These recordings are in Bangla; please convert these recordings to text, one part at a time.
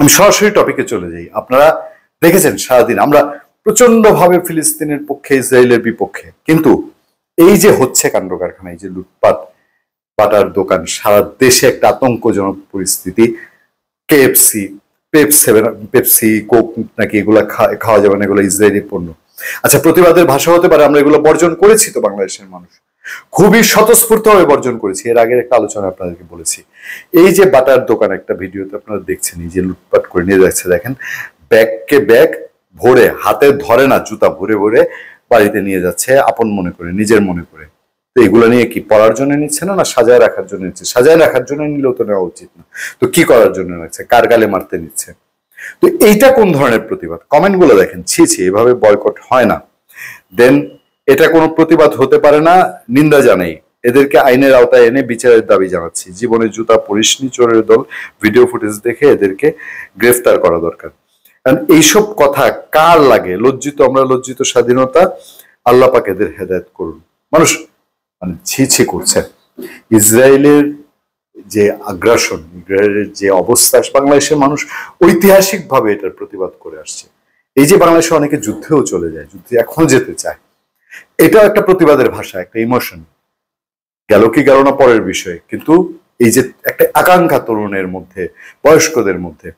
আমি সরাসরি টপিকে চলে যাই। আপনারা দেখেছেন সারাদিন আমরা প্রচন্ড ভাবে ফিলিস্তিনের পক্ষে, ইসরায়েলের বিপক্ষে, কিন্তু এই যে হচ্ছে কাণ্ড কারখানা, এই যে লুটপাট, বাটার দোকান, সারা দেশে একটা আতঙ্কজনক পরিস্থিতি। কেএফসি, পেপসি, কোক নাকি এগুলা খাওয়া যাবে না, এগুলো ইসরায়েলি পণ্য। আচ্ছা, প্রতিবাদের ভাষা হতে পারে আমরা এগুলো বর্জন করেছি তো, বাংলাদেশের মানুষ খুবই স্বতঃস্ফূর্তভাবে বর্জন করেছি। এর আগের একটা আলোচনা আপনাদেরকে বলেছি, এই যে বাটার দোকান একটা ভিডিওতে আপনারা দেখছেন, এই যে লুটপাট করে নিয়ে যাচ্ছে, দেখেন ব্যাগকে ব্যাগ ভরে, হাতে ধরে না, জুতা ভরে ভরে বাড়িতে নিয়ে যাচ্ছে আপন মনে করে, নিজের মনে করে। তো এগুলো নিয়ে কি পড়ার জন্য নিচ্ছে না, না সাজায় রাখার জন্য নিচ্ছে? সাজায় রাখার জন্য নিলেও তো নেওয়া উচিত না, তো কি করার জন্য নিচ্ছে? কার গালে মারতে নিচ্ছে? তো এইটা কোন ধরনের প্রতিবাদ? কমেন্ট গুলো দেখেন, ছি ছি, এভাবে বয়কট হয় না। দেন এটা কোনো প্রতিবাদ হতে পারে না, নিন্দা জানাই। এদেরকে আইনের আওতায় এনে বিচারের দাবি জানাচ্ছি। জীবনে জুতা পরিসনি চোরের দল, ভিডিও ফুটেজ দেখে এদেরকে গ্রেফতার করা দরকার। কারণ এইসব কথা কার লাগে? লজ্জিত আমরা, লজ্জিত স্বাধীনতা। আল্লাহ পাক এদের হেদায়েত করুন। মানুষ মানে ছি ছি করছে। ইসরায়েলের যে আগ্রাসন, ইসরায়েলের যে অবস্থা, বাংলাদেশের মানুষ ঐতিহাসিক ভাবে এটার প্রতিবাদ করে আসছে। এই যে বাংলাদেশে অনেকে যুদ্ধেও চলে যায়, যুদ্ধে এখনো যেতে চায়, এটাও একটা প্রতিবাদের ভাষা, একটা ইমোশন। গেল কি গেল না পরের বিষয়, কিন্তু এই যে একটা আকাঙ্ক্ষা তরুণের মধ্যে, বয়স্কদের মধ্যে।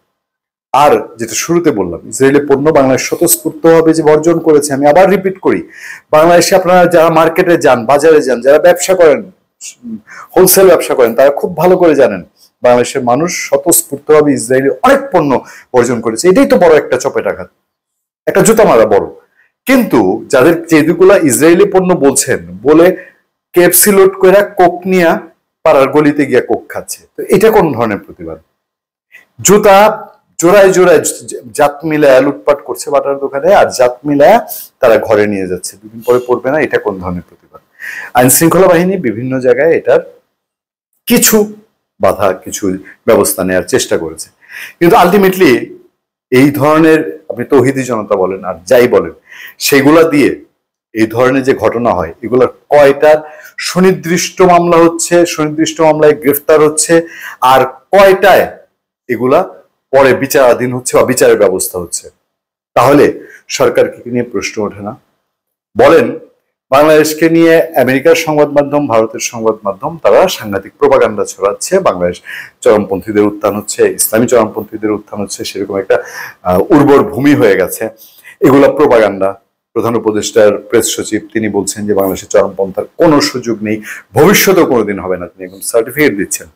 আর যেটা শুরুতে বললাম, ইসরায়েলের পণ্য বাংলাদেশ স্বতঃস্ফূর্তভাবে যে বর্জন করেছে, আমি আবার রিপিট করি, বাংলাদেশে আপনারা যারা মার্কেটে যান, বাজারে যান, যারা ব্যবসা করেন, হোলসেল ব্যবসা করেন, তারা খুব ভালো করে জানেন বাংলাদেশের মানুষ স্বতঃস্ফূর্তভাবে ইসরায়েলের অনেক পণ্য বর্জন করেছে। এটাই তো বড় একটা চপেটাঘাত, একটা জুতা মারা বড়। কিন্তু যাদের যেগুলা ইসরায়েলি পণ্য বলছেন বলে কেএফসি লোড করে কোক নিয়ে পাড়ার গলিতে গিয়া কোক খাচ্ছে, তো এটা কোন ধরনের প্রতিবাদ? জুতা জোড়ায় জোড়ায় জাত মিলায় লুটপাট করছে বাটার দোকানে, আর জাত মিলায় তারা ঘরে নিয়ে যাচ্ছে, দুদিন পরে পড়বে না, এটা কোন ধরনের প্রতিবাদ? আইন শৃঙ্খলা বাহিনী বিভিন্ন জায়গায় এটার কিছু বাধা, কিছু ব্যবস্থা নেওয়ার চেষ্টা করেছে, কিন্তু আলটিমেটলি এই ধরনের, আপনি তৌহিদি জনতা বলেন আর যাই বলেন, সেগুলা দিয়ে এই ধরনের যে ঘটনা হয়, এগুলোর কয়টার সুনির্দিষ্ট মামলা হচ্ছে, সুনির্দিষ্ট মামলায় গ্রেফতার হচ্ছে, আর কয়টায় এগুলা পরে বিচারাধীন হচ্ছে বা বিচারের ব্যবস্থা হচ্ছে? তাহলে সরকারকে নিয়ে প্রশ্ন ওঠে না? বলেন, বাংলাদেশকে নিয়ে আমেরিকার সংবাদ মাধ্যম, ভারতের সংবাদ মাধ্যম, তারা সাংঘাতিক প্রোপাগান্ডা ছড়াচ্ছে, বাংলাদেশ চরমপন্থীদের উত্থান হচ্ছে, ইসলামী চরমপন্থীদের উত্থান হচ্ছে, সেরকম একটা উর্বর ভূমি হয়ে গেছে। এগুলা প্রোপাগান্ডা। প্রধান উপদেষ্টার প্রেস সচিব তিনি বলছেন যে বাংলাদেশের চরমপন্থার কোনো সুযোগ নেই, ভবিষ্যতেও কোনোদিন হবে না, তিনি এখন সার্টিফিকেট দিচ্ছেন।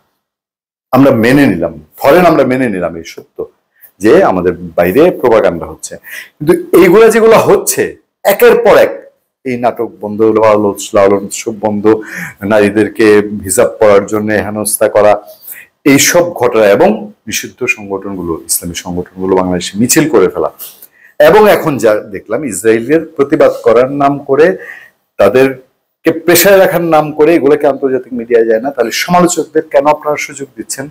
আমরা মেনে নিলাম, ধরেন আমরা মেনে নিলাম এই সত্য যে আমাদের বাইরে প্রোপাগান্ডা হচ্ছে, কিন্তু এইগুলা যেগুলো হচ্ছে একের পর এক, এই নাটক বন্ধ, লালন উৎসব বন্ধ, নারীদেরকে হিজাব পড়ার জন্য হেনস্থা করা, এইসব ঘটনা, এবং নিষিদ্ধ সংগঠনগুলো, ইসলামী সংগঠনগুলো বাংলাদেশে মিছিল করে ফেলা, এবং এখন যা দেখলাম ইসরায়েলের প্রতিবাদ করার নাম করে, তাদেরকে পেশায় রাখার নাম করে, এগুলোকে আন্তর্জাতিক মিডিয়ায় যায় না, তাহলে সমালোচকদের কেন আপনারা সুযোগ দিচ্ছেন?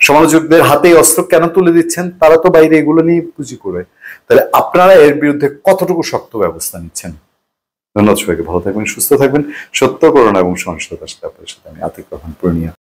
সমালোচকদের হাতে অস্ত্র কেন তুলে দিচ্ছেন? তারা তো বাইরে এগুলো নিয়ে পুঁজি করে। তাহলে আপনারা এর বিরুদ্ধে কতটুকু শক্ত ব্যবস্থা নিচ্ছেন? ধন্যবাদ সবাইকে, ভালো থাকবেন, সুস্থ থাকবেন। সত্য, করুণা এবং সহিষ্ণুতার সাথে আপনাদের সাথে আমি আতিক রহমান পূর্ণিয়া।